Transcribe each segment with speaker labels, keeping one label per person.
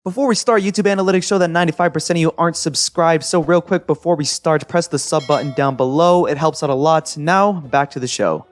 Speaker 1: Before we start, YouTube analytics show that 95% of you aren't subscribed, so real quick before we start, press the sub button down below. It helps out a lot. Now, back to the show.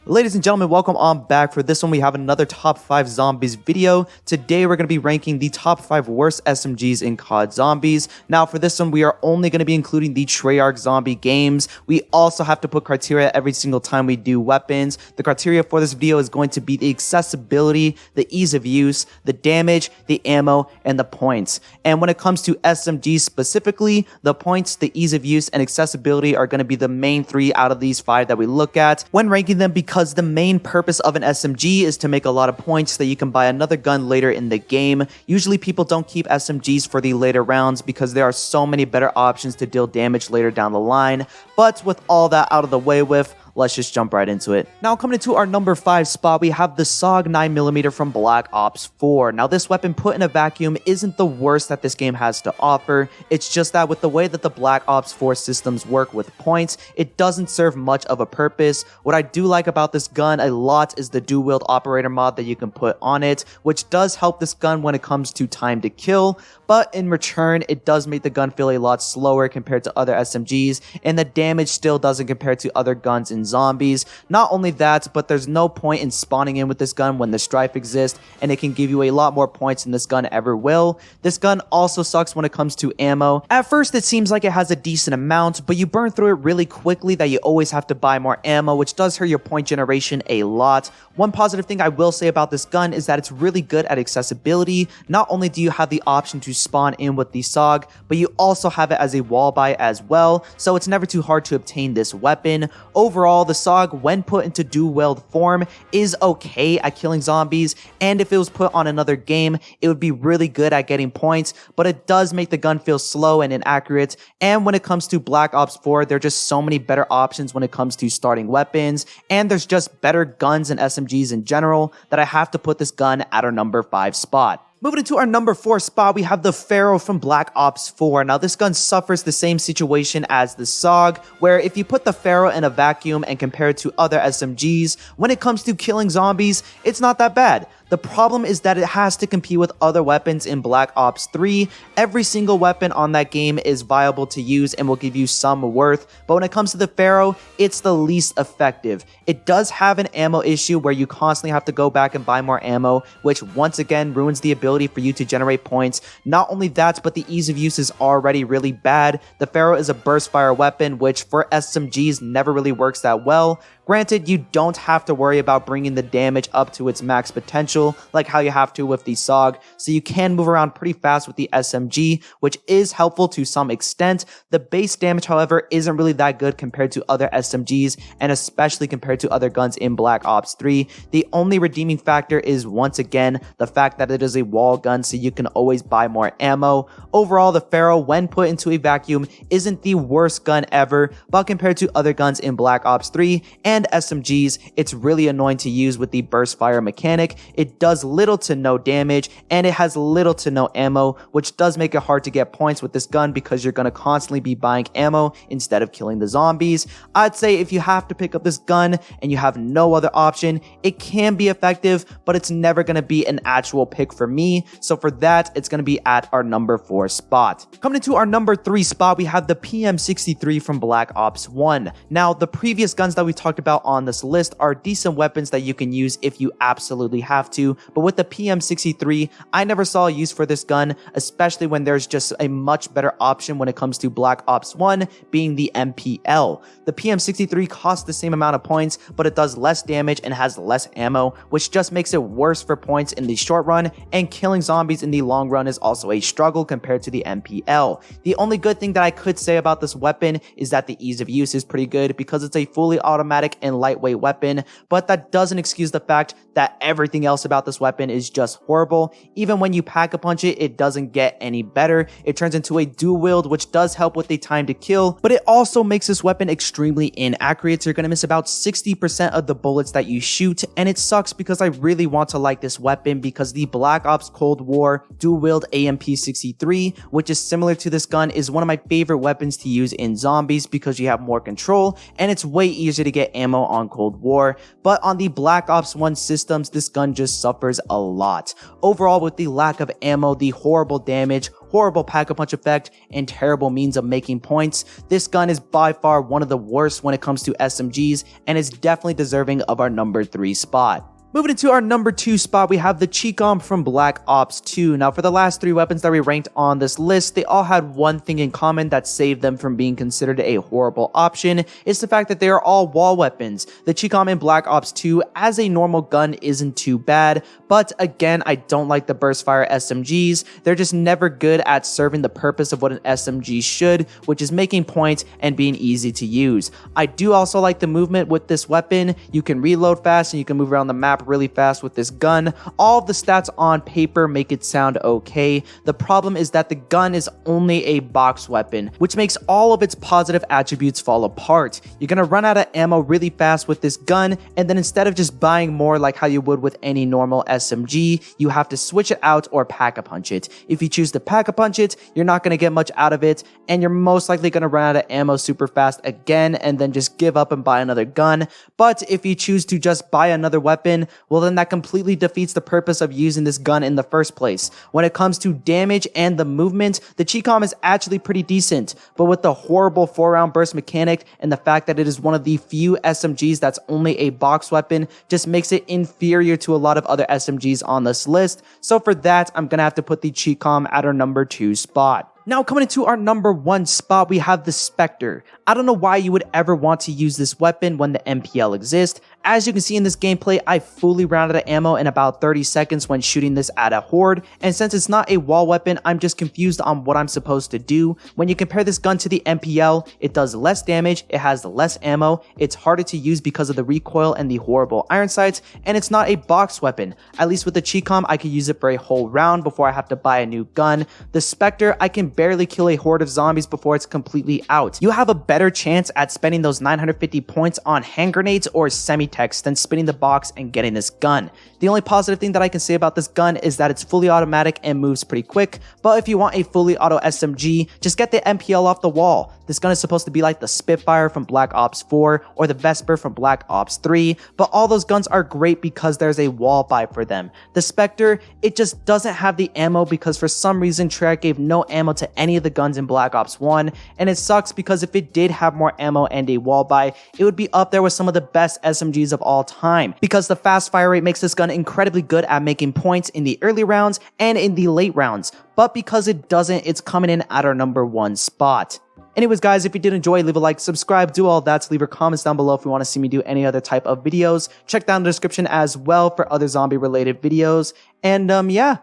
Speaker 1: Ladies and gentlemen, welcome on back. For this one, we have another top 5 zombies video. Today, we're going to be ranking the top 5 worst SMGs in COD Zombies. Now, for this one, we are only going to be including the Treyarch zombie games. We also have to put criteria every single time we do weapons. The criteria for this video is going to be the accessibility, the ease of use, the damage, the ammo, and the points. And when it comes to SMGs specifically, the points, the ease of use, and accessibility are going to be the main 3 out of these 5 that we look at when ranking them, because the main purpose of an SMG is to make a lot of points so that you can buy another gun later in the game. Usually people don't keep SMGs for the later rounds because there are so many better options to deal damage later down the line. But with all that out of the way with, let's just jump right into it. Now, coming into our number 5 spot, we have the SOG 9mm from Black Ops 4. Now, this weapon put in a vacuum isn't the worst that this game has to offer. It's just that with the way that the Black Ops 4 systems work with points, it doesn't serve much of a purpose. What I do like about this gun a lot is the dual-wield operator mod that you can put on it, which does help this gun when it comes to time to kill. But in return, it does make the gun feel a lot slower compared to other SMGs, and the damage still doesn't compare to other guns in Zombies. Not only that, but there's no point in spawning in with this gun when the strife exists, and it can give you a lot more points than this gun ever will. This gun also sucks when it comes to ammo. At first, it seems like it has a decent amount, but you burn through it really quickly that you always have to buy more ammo, which does hurt your point generation a lot. One positive thing I will say about this gun is that it's really good at accessibility. Not only do you have the option to spawn in with the SOG, but you also have it as a wall buy as well, so it's never too hard to obtain this weapon. Overall, the SOG, when put into dual-wield form, is okay at killing zombies, and if it was put on another game, it would be really good at getting points, but it does make the gun feel slow and inaccurate. And when it comes to Black Ops 4, there are just so many better options when it comes to starting weapons, and there's just better guns and SMGs in general that I have to put this gun at our number 5 spot. Moving into our number 4 spot, we have the Pharaoh from Black Ops 4. Now, this gun suffers the same situation as the SOG, where if you put the Pharaoh in a vacuum and compare it to other SMGs, when it comes to killing zombies, it's not that bad. The problem is that it has to compete with other weapons in Black Ops 3. Every single weapon on that game is viable to use and will give you some worth, but when it comes to the Pharaoh, it's the least effective. It does have an ammo issue where you constantly have to go back and buy more ammo, which once again ruins the ability for you to generate points. Not only that, but the ease of use is already really bad. The Pharaoh is a burst fire weapon, which for SMGs never really works that well. Granted, you don't have to worry about bringing the damage up to its max potential like how you have to with the SOG, so you can move around pretty fast with the SMG, which is helpful to some extent. The base damage, however, isn't really that good compared to other SMGs, and especially compared to other guns in Black Ops 3. The only redeeming factor is, once again, the fact that it is a wall gun, so you can always buy more ammo. Overall, the Pharaoh, when put into a vacuum, isn't the worst gun ever, but compared to other guns in Black Ops 3 and SMGs, it's really annoying to use with the burst fire mechanic. It does little to no damage, and it has little to no ammo, which does make it hard to get points with this gun because you're going to constantly be buying ammo instead of killing the zombies. I'd say if you have to pick up this gun and you have no other option, it can be effective, but it's never going to be an actual pick for me. So for that, it's going to be at our number 4 spot. Coming into our number 3 spot, we have the PM63 from Black Ops 1. Now, the previous guns that we talked about on this list are decent weapons that you can use if you absolutely have to, but with the PM63, I never saw a use for this gun, especially when there's just a much better option when it comes to Black Ops 1, being the MPL. The PM63 costs the same amount of points, but it does less damage and has less ammo, which just makes it worse for points in the short run, and killing zombies in the long run is also a struggle compared to the MPL. The only good thing that I could say about this weapon is that the ease of use is pretty good because it's a fully automatic and lightweight weapon, but that doesn't excuse the fact that everything else about this weapon is just horrible. Even when you pack a punch it, it doesn't get any better. It turns into a dual wield, which does help with the time to kill, but it also makes this weapon extremely inaccurate. So you're going to miss about 60% of the bullets that you shoot, and it sucks because I really want to like this weapon because the Black Ops Cold War dual wield AMP63, which is similar to this gun, is one of my favorite weapons to use in zombies because you have more control and it's way easier to get ammo on Cold War, but on the Black Ops 1 systems, this gun just suffers a lot. Overall, with the lack of ammo, the horrible damage, horrible pack-a-punch effect, and terrible means of making points, this gun is by far one of the worst when it comes to SMGs, and is definitely deserving of our number 3 spot. Moving into our number 2 spot, we have the Chikam from Black Ops 2. Now, for the last 3 weapons that we ranked on this list, they all had one thing in common that saved them from being considered a horrible option. It's the fact that they are all wall weapons. The Chikam in Black Ops 2 as a normal gun isn't too bad, but again, I don't like the burst fire SMGs. They're just never good at serving the purpose of what an SMG should, which is making points and being easy to use. I do also like the movement with this weapon. You can reload fast and you can move around the map really fast with this gun. All of the stats on paper make it sound okay. The problem is that the gun is only a box weapon, which makes all of its positive attributes fall apart. You're gonna run out of ammo really fast with this gun, and then instead of just buying more like how you would with any normal SMG, you have to switch it out or pack-a-punch it. If you choose to pack-a-punch it, you're not gonna get much out of it, and you're most likely gonna run out of ammo super fast again and then just give up and buy another gun. But if you choose to just buy another weapon, well then that completely defeats the purpose of using this gun in the first place. When it comes to damage and the movement, the Chikam is actually pretty decent, but with the horrible 4-round burst mechanic and the fact that it is one of the few SMGs that's only a box weapon just makes it inferior to a lot of other SMGs on this list. So for that, I'm gonna have to put the Chikam at our number 2 spot. Now coming into our number 1 spot, we have the Specter. I don't know why you would ever want to use this weapon when the MPL exists. As you can see in this gameplay, I fully ran out of ammo in about 30 seconds when shooting this at a horde, and since it's not a wall weapon, I'm just confused on what I'm supposed to do. When you compare this gun to the MPL, it does less damage, it has less ammo, it's harder to use because of the recoil and the horrible iron sights, and it's not a box weapon. At least with the Chikam, I could use it for a whole round before I have to buy a new gun. The Specter, I can barely kill a horde of zombies before it's completely out. You have a better chance at spending those 950 points on hand grenades or semi-techs than spinning the box and getting this gun. The only positive thing that I can say about this gun is that it's fully automatic and moves pretty quick, but if you want a fully auto SMG, just get the MPL off the wall. This gun is supposed to be like the Spitfire from Black Ops 4 or the Vesper from Black Ops 3, but all those guns are great because there's a wall buy for them. The Specter, it just doesn't have the ammo because for some reason Treyarch gave no ammo to any of the guns in Black Ops 1, and it sucks because if it did have more ammo and a wall buy, it would be up there with some of the best SMGs of all time, because the fast fire rate makes this gun incredibly good at making points in the early rounds and in the late rounds, but because it doesn't, it's coming in at our number 1 spot. Anyways guys, if you did enjoy, leave a like, subscribe, do all that, leave your comments down below if you want to see me do any other type of videos. Check down the description as well for other zombie related videos, and yeah,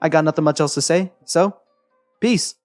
Speaker 1: I got nothing much else to say, so peace.